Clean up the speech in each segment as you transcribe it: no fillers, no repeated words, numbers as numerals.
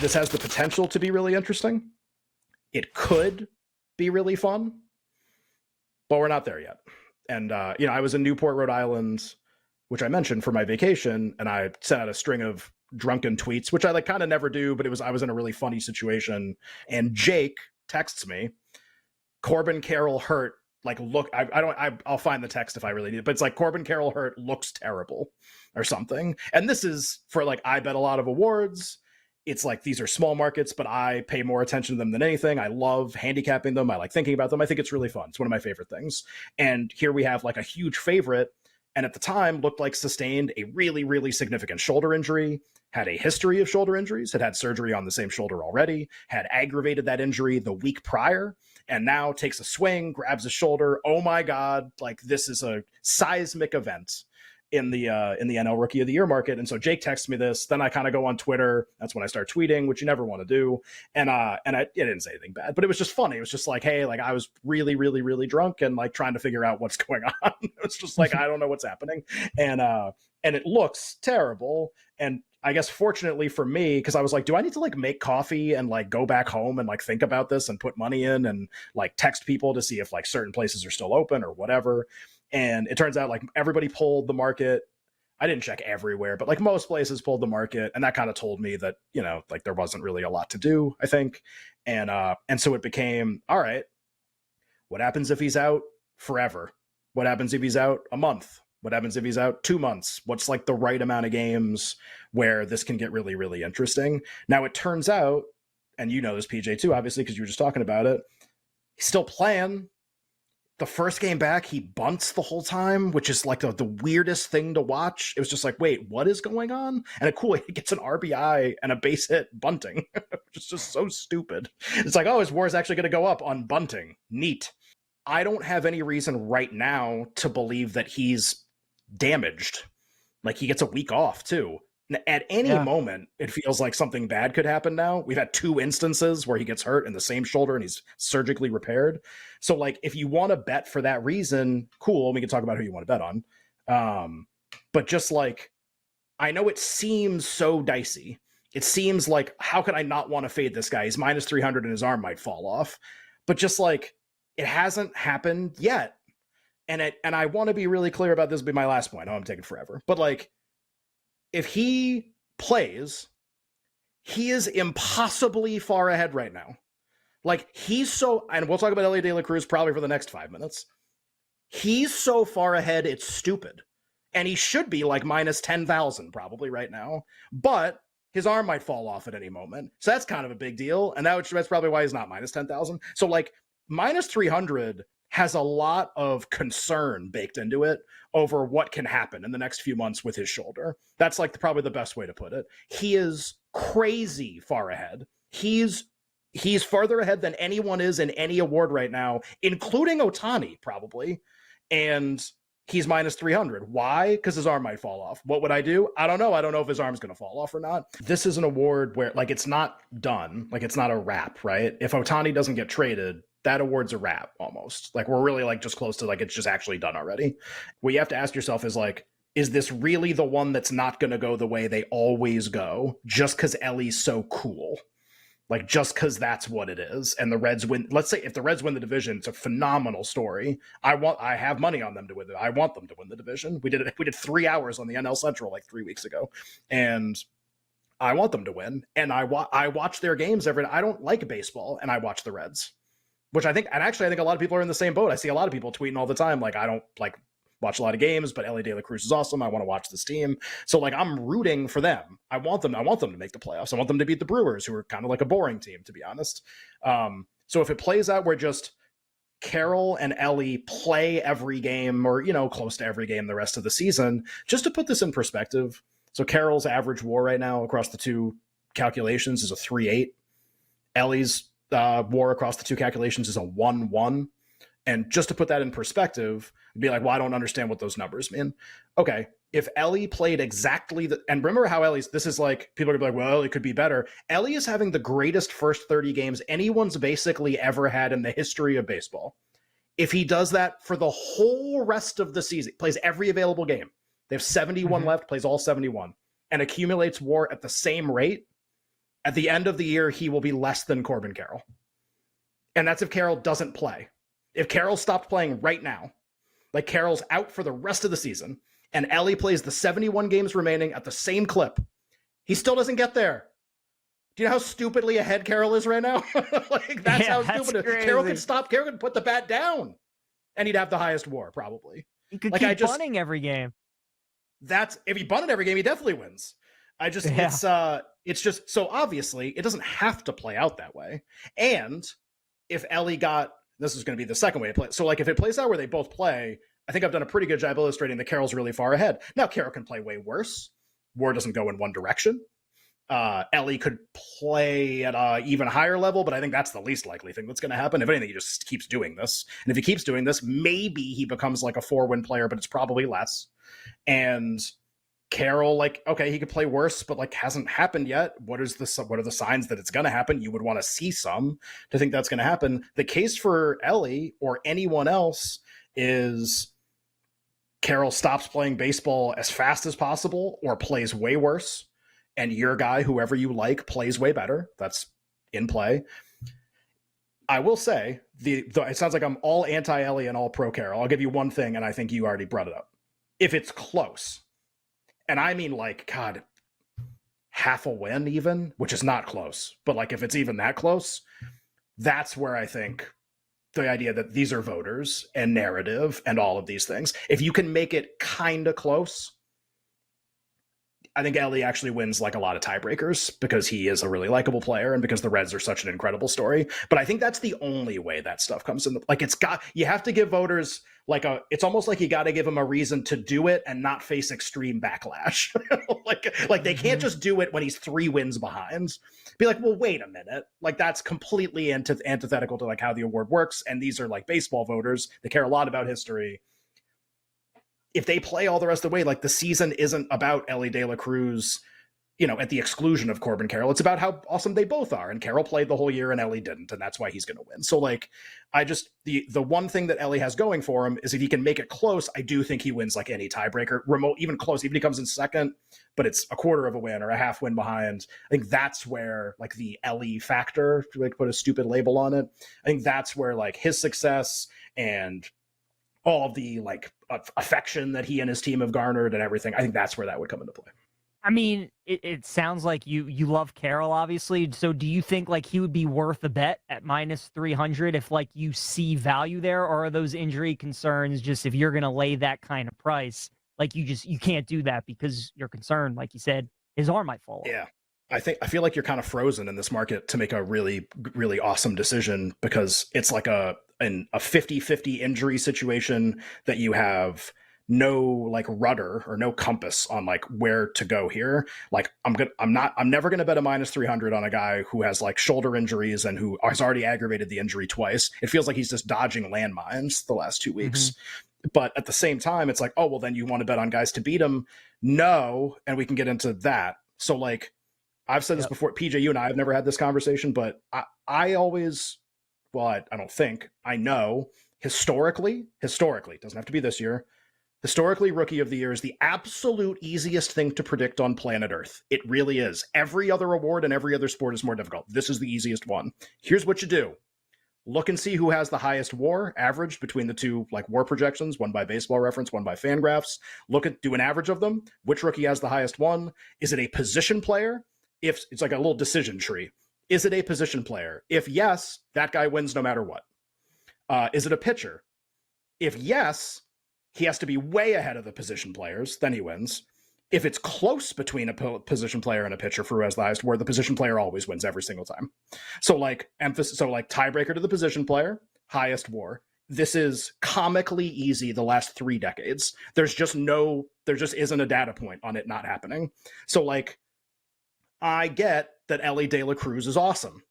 this has the potential to be really interesting. It could be really fun, but we're not there yet. And, I was in Newport, Rhode Island, which I mentioned, for my vacation, and I sent out a string of drunken tweets, which I kind of never do, but I was in a really funny situation. And Jake texts me, Corbin Carroll hurt. Look, I'll find the text if I really need it, but it's Corbin Carroll hurt, looks terrible or something. And this is for I bet a lot of awards. It's these are small markets, but I pay more attention to them than anything. I love handicapping them. I like thinking about them. I think it's really fun. It's one of my favorite things. And here we have a huge favorite. And at the time looked like sustained a really, really significant shoulder injury, had a history of shoulder injuries, had surgery on the same shoulder already, had aggravated that injury the week prior, and now takes a swing, grabs his shoulder. Oh my God, this is a seismic event in the NL Rookie of the Year market. And so Jake texts me this. Then I kind of go on Twitter. That's when I start tweeting, which you never want to do. And I didn't say anything bad, but it was just funny. It was just hey, I was really, really, really drunk and trying to figure out what's going on. It's just I don't know what's happening. And it looks terrible. And I guess fortunately for me, because I was do I need to make coffee and go back home and think about this and put money in and text people to see if certain places are still open or whatever. And it turns out everybody pulled the market. I didn't check everywhere, but most places pulled the market. And that kind of told me that, there wasn't really a lot to do, I think. And so it became, all right, what happens if he's out forever? What happens if he's out a month? What happens if he's out 2 months? What's the right amount of games where this can get really, really interesting? Now it turns out, and you know this, PJ, too, obviously, because you were just talking about it, he's still playing. The first game back, he bunts the whole time, which is the weirdest thing to watch. It was just wait, what is going on? And he gets an RBI and a base hit bunting. It's just so stupid. It's oh, his WAR is actually going to go up on bunting. Neat. I don't have any reason right now to believe that he's damaged. He gets a week off, too. At any moment, it feels like something bad could happen now. We've had 2 instances where he gets hurt in the same shoulder and he's surgically repaired. So, if you want to bet for that reason, cool. We can talk about who you want to bet on. But just I know it seems so dicey. It seems how could I not want to fade this guy? He's minus 300 and his arm might fall off. But just it hasn't happened yet. And I want to be really clear about this. Will be my last point. I know I'm taking forever. But if he plays, he is impossibly far ahead right now. He's so, and we'll talk about Elly De La Cruz probably for the next 5 minutes. He's so far ahead, it's stupid. And he should be minus 10,000 probably right now. But his arm might fall off at any moment. So that's kind of a big deal. And that's probably why he's not minus 10,000. So minus 300 has a lot of concern baked into it over what can happen in the next few months with his shoulder. That's probably the best way to put it. He is crazy far ahead. He's farther ahead than anyone is in any award right now, including Ohtani probably. And he's minus 300. Why? Because his arm might fall off. What would I do? I don't know. I don't know if his arm's going to fall off or not. This is an award where it's not done. It's not a wrap, right? If Ohtani doesn't get traded, that award's a wrap almost. We're really just close to it's just actually done already. What you have to ask yourself is this really the one that's not going to go the way they always go just because Elly's so cool? Just because that's what it is. And the Reds win. Let's say if the Reds win the division, it's a phenomenal story. I have money on them to win it. I want them to win the division. We did 3 hours on the NL Central 3 weeks ago. And I want them to win. And I watch their games every night. I don't like baseball, and I watch the Reds. Which I think a lot of people are in the same boat. I see a lot of people tweeting all the time, I don't watch a lot of games, but Elly De La Cruz is awesome. I want to watch this team. So I'm rooting for them. I want them to make the playoffs. I want them to beat the Brewers, who are kind of a boring team, to be honest. So if it plays out where just Carroll and Elly play every game or, close to every game the rest of the season, just to put this in perspective. So Carroll's average WAR right now across the 2 calculations is a 3.8. Elly's WAR across the 2 calculations is a 1.1. And just to put that in perspective, be well, I don't understand what those numbers mean. Okay, if Elly played exactly and remember how Elly's, this is people are gonna be well, it could be better. Elly is having the greatest first 30 games anyone's basically ever had in the history of baseball. If he does that for the whole rest of the season, plays every available game, they have 71 left, plays all 71, and accumulates WAR at the same rate, At the end of the year, he will be less than Corbin Carroll. And that's if Carroll doesn't play. If Carroll stopped playing right now, like Carroll's out for the rest of the season, and Elly plays the 71 games remaining at the same clip, he still doesn't get there. Do you know how stupidly ahead Carroll is right now? Like, that's how stupid it is. Carroll could stop. Carroll could put the bat down, and he'd have the highest WAR, probably. He could keep bunting every game. If he bunted every game, he definitely wins. It's just, so obviously, it doesn't have to play out that way. And if Elly this is going to be the second way to play. So, like, if it plays out where they both play, I think I've done a pretty good job illustrating that Carroll's really far ahead. Now, Carroll can play way worse. WAR doesn't go in one direction. Elly could play at an even higher level, but I think that's the least likely thing that's going to happen. If anything, he just keeps doing this. And if he keeps doing this, maybe he becomes like a 4-win player, but it's probably less. And Carroll, like, okay, he could play worse, but like hasn't happened yet. What are the signs that it's going to happen? You would want to see some to think that's going to happen. The case for Elly or anyone else is Carroll stops playing baseball as fast as possible or plays way worse. And your guy, whoever you like, plays way better. That's in play. I will say, it sounds like I'm all anti-Elly and all pro-Carroll. I'll give you one thing, and I think you already brought it up. If it's close, and I mean like, God, half a win even, which is not close, but like if it's even that close, that's where I think the idea that these are voters and narrative and all of these things, if you can make it kind of close, I think Elly actually wins like a lot of tiebreakers because he is a really likable player and because the Reds are such an incredible story. But I think that's the only way that stuff comes in. Like, you have to give voters like it's almost like you got to give them a reason to do it and not face extreme backlash. like they can't just do it when he's 3 wins behind. Be like, well, wait a minute. Like, that's completely antithetical to like how the award works. And these are like baseball voters. They care a lot about history. If they play all the rest of the way, like the season isn't about Elly De La Cruz, at the exclusion of Corbin Carroll. It's about how awesome they both are. And Carroll played the whole year and Elly didn't. And that's why he's going to win. So like, the one thing that Elly has going for him is if he can make it close, I do think he wins like any tiebreaker, remote, even close, even if he comes in second, but it's a quarter of a win or a half win behind. I think that's where like the Elly factor, to like put a stupid label on it. I think that's where like his success and all of the like affection that he and his team have garnered and everything, I think that's where that would come into play. I mean, it sounds like you love Carroll, obviously. So do you think like he would be worth a bet at -300 if like you see value there, or are those injury concerns just if you're going to lay that kind of price, like you can't do that because you're concerned, like you said, his arm might fall off? Yeah. I feel like you're kind of frozen in this market to make a really, really awesome decision because it's like a 50-50 injury situation that you have no like rudder or no compass on like where to go here. Like I'm never going to bet a -300 on a guy who has like shoulder injuries and who has already aggravated the injury twice. It feels like he's just dodging landmines the last 2 weeks. Mm-hmm. But at the same time, it's like, oh, well, then you want to bet on guys to beat him? No. And we can get into that. So like, I've said this before, PJ, you and I have never had this conversation, but I always, well, I don't think, I know, historically, doesn't have to be this year, historically, Rookie of the Year is the absolute easiest thing to predict on planet Earth. It really is. Every other award and every other sport is more difficult. This is the easiest one. Here's what you do. Look and see who has the highest WAR average between the two like WAR projections, one by Baseball Reference, one by Fangraphs. Do an average of them. Which rookie has the highest one? Is it a position player? If it's like a little decision tree. Is it a position player? If yes, that guy wins no matter what. Is it a pitcher? If yes, he has to be way ahead of the position players, then he wins. If it's close between a position player and a pitcher for who has the highest WAR, the position player always wins every single time. So like tiebreaker to the position player, highest WAR. This is comically easy the last 3 decades. There just isn't a data point on it not happening. So like, I get that Elly De La Cruz is awesome.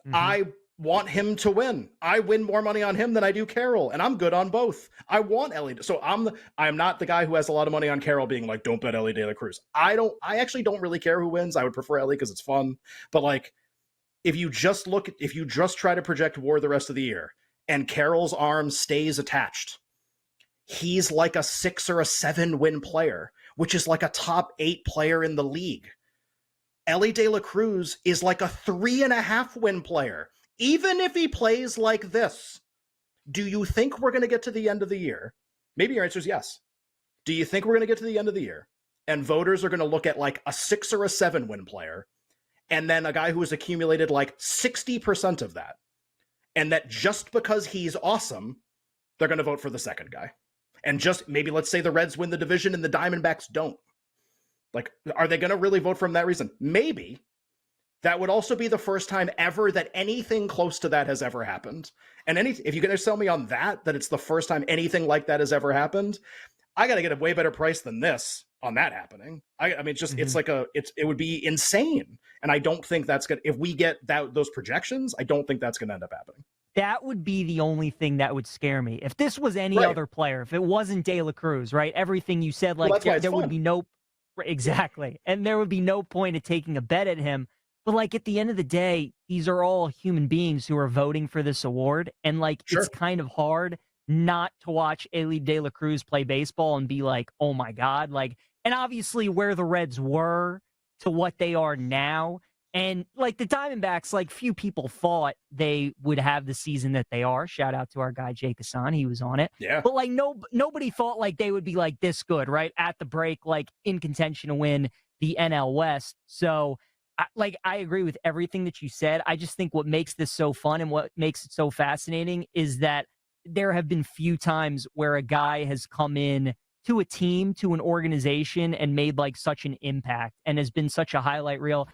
Mm-hmm. I want him to win. I win more money on him than I do Carroll, and I'm good on both. I want Elly. So I'm not the guy who has a lot of money on Carroll being like, don't bet Elly De La Cruz. I actually don't really care who wins. I would prefer Elly because it's fun. But like, if you just try to project WAR the rest of the year and Carroll's arm stays attached, he's like a 6 or a 7 win player, which is like a top 8 player in the league. Elly De La Cruz is like a 3.5 win player. Even if he plays like this, do you think we're going to get to the end of the year? Maybe your answer is yes. Do you think we're going to get to the end of the year and voters are going to look at like a 6 or a 7 win player and then a guy who has accumulated like 60% of that, and that just because he's awesome, they're going to vote for the second guy? And just maybe let's say the Reds win the division and the Diamondbacks don't. Like, are they going to really vote for him that reason? Maybe. That would also be the first time ever that anything close to that has ever happened. And if you're going to sell me on that it's the first time anything like that has ever happened, I got to get a way better price than this on that happening. I mean, it's just, it's like it would be insane. And I don't think that's going to, if we get those projections, I don't think that's going to end up happening. That would be the only thing that would scare me. If this was any other player, if it wasn't De La Cruz, right? Everything you said, like, there would be no, exactly. And there would be no point of taking a bet at him. But like at the end of the day, these are all human beings who are voting for this award. And like, it's kind of hard not to watch Elly De La Cruz play baseball and be like, oh my God. Like, and obviously where the Reds were to what they are now. And like the Diamondbacks, like few people thought they would have the season that they are. Shout out to our guy, Jake Hassan. He was on it. Yeah. But like nobody thought like they would be like this good, right? At the break, like in contention to win the NL West. So I agree with everything that you said. I just think what makes this so fun and what makes it so fascinating is that there have been few times where a guy has come in to a team, to an organization, and made like such an impact and has been such a highlight reel.